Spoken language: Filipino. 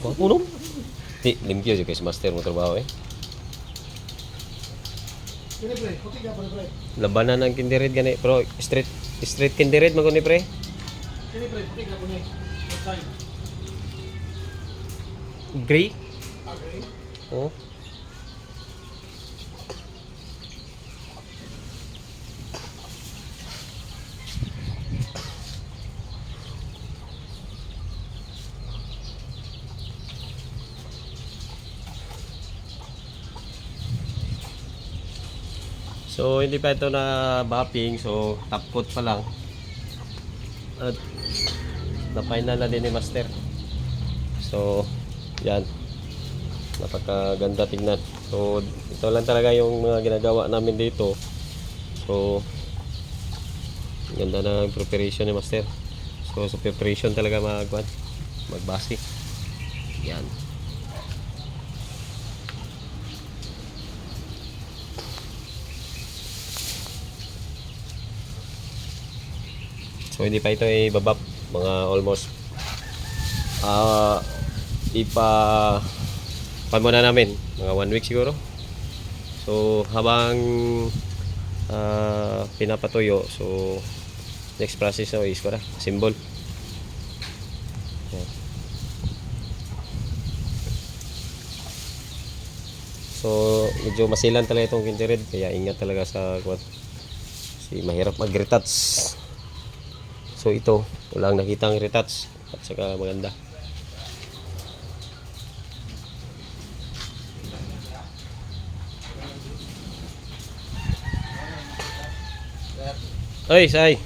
Kung puno? Di, limpyo juga si master mo trabaho eh. Labanan ng kindirid gani, pero street kindirid man ni pre. Gray? Oh. So hindi pa ito na bapping, so top coat pa lang. At na-final na din ni master. So yan, napakaganda tingnan. So ito lang talaga yung mga ginagawa namin dito. So ganda na preparation ni master. So sa preparation talaga magbase. Yan. So hindi pa ito ibabab, mga almost muna namin mga 1 week siguro. So habang pinapatuyo, so next process na is symbol. So medyo masilan talaga itong kintirid, kaya ingat talaga sa si mahirap mag-retouch. So ito, walang nakitang retouch at saka maganda. Oy, say.